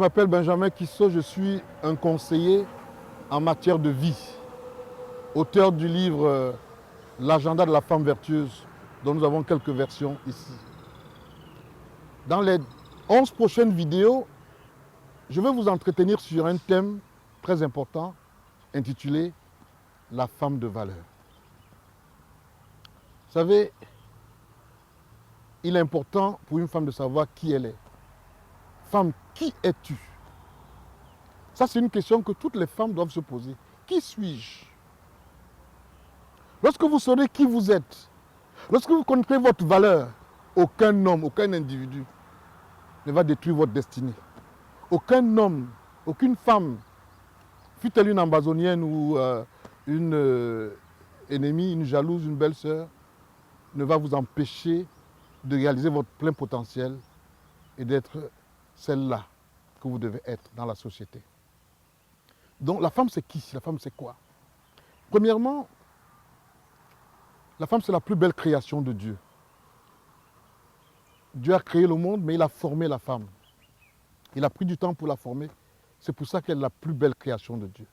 m'appelle Benjamin Kisso, je suis un conseiller en matière de vie, auteur du livre L'agenda de la femme vertueuse, dont nous avons quelques versions ici. Dans les 11 prochaines vidéos, je vais vous entretenir sur un thème très important intitulé La femme de valeur. Vous savez, il est important pour une femme de savoir qui elle est. Femme, qui es-tu? Ça, c'est une question que toutes les femmes doivent se poser. Qui suis-je? Lorsque vous saurez qui vous êtes, lorsque vous connaîtrez votre valeur, aucun homme, aucun individu ne va détruire votre destinée. Aucun homme, aucune femme, fût-elle une amazonienne ou une ennemie, une jalouse, une belle-sœur, ne va vous empêcher de réaliser votre plein potentiel et d'être celle-là que vous devez être dans la société. Donc la femme c'est qui? La femme c'est quoi? Premièrement, la femme c'est la plus belle création de Dieu. Dieu a créé le monde, mais il a formé la femme. Il a pris du temps pour la former. C'est pour ça qu'elle est la plus belle création de Dieu.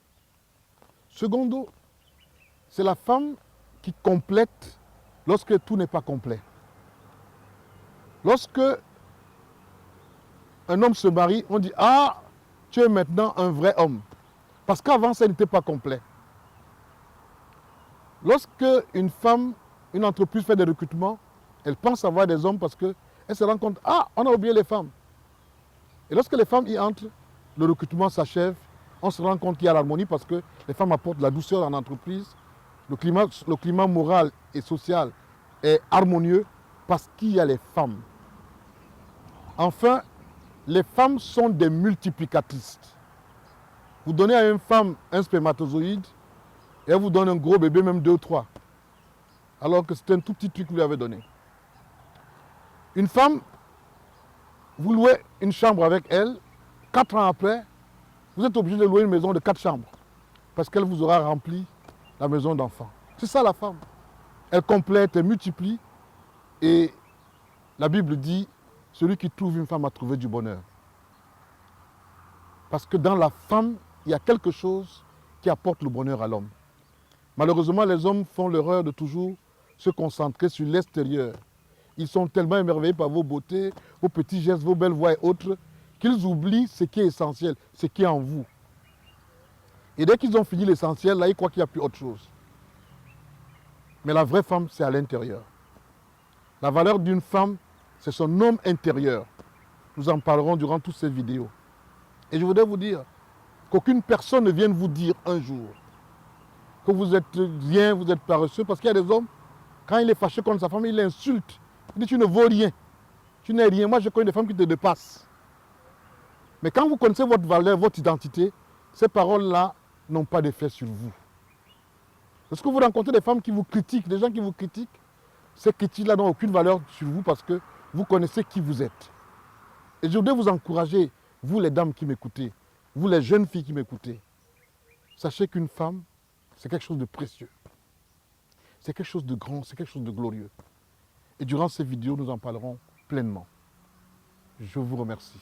Secondo, c'est la femme qui complète lorsque tout n'est pas complet. Lorsque un homme se marie, on dit « Ah, tu es maintenant un vrai homme ». Parce qu'avant, ça n'était pas complet. Lorsque une femme, une entreprise fait des recrutements, elle pense avoir des hommes parce qu'elle se rend compte « Ah, on a oublié les femmes ». Et lorsque les femmes y entrent, le recrutement s'achève, on se rend compte qu'il y a l'harmonie parce que les femmes apportent de la douceur dans l'entreprise, le climat moral et social est harmonieux parce qu'il y a les femmes. Enfin, les femmes sont des multiplicatrices. Vous donnez à une femme un spermatozoïde et elle vous donne un gros bébé, même 2 ou 3. Alors que c'est un tout petit truc que vous lui avez donné. Une femme, vous louez une chambre avec elle, 4 ans après, vous êtes obligé de louer une maison de 4 chambres. Parce qu'elle vous aura rempli la maison d'enfant. C'est ça la femme. Elle complète, elle multiplie. Et la Bible dit, celui qui trouve une femme a trouvé du bonheur. Parce que dans la femme, il y a quelque chose qui apporte le bonheur à l'homme. Malheureusement, les hommes font l'erreur de toujours se concentrer sur l'extérieur. Ils sont tellement émerveillés par vos beautés, vos petits gestes, vos belles voix et autres, qu'ils oublient ce qui est essentiel, ce qui est en vous. Et dès qu'ils ont fini l'essentiel, là, ils croient qu'il n'y a plus autre chose. Mais la vraie femme, c'est à l'intérieur. La valeur d'une femme, c'est son homme intérieur. Nous en parlerons durant toutes ces vidéos. Et je voudrais vous dire qu'aucune personne ne vienne vous dire un jour que vous êtes rien, vous êtes paresseux, parce qu'il y a des hommes, quand il est fâché contre sa femme, il l'insulte. Il dit, tu ne vaux rien, tu n'es rien. Moi, je connais des femmes qui te dépassent. Mais quand vous connaissez votre valeur, votre identité, ces paroles-là n'ont pas d'effet sur vous. Lorsque vous rencontrez des femmes qui vous critiquent, des gens qui vous critiquent, ces critiques-là n'ont aucune valeur sur vous parce que vous connaissez qui vous êtes. Et je voudrais vous encourager, vous les dames qui m'écoutez, vous les jeunes filles qui m'écoutez, sachez qu'une femme, c'est quelque chose de précieux. C'est quelque chose de grand, c'est quelque chose de glorieux. Et durant ces vidéos, nous en parlerons pleinement. Je vous remercie.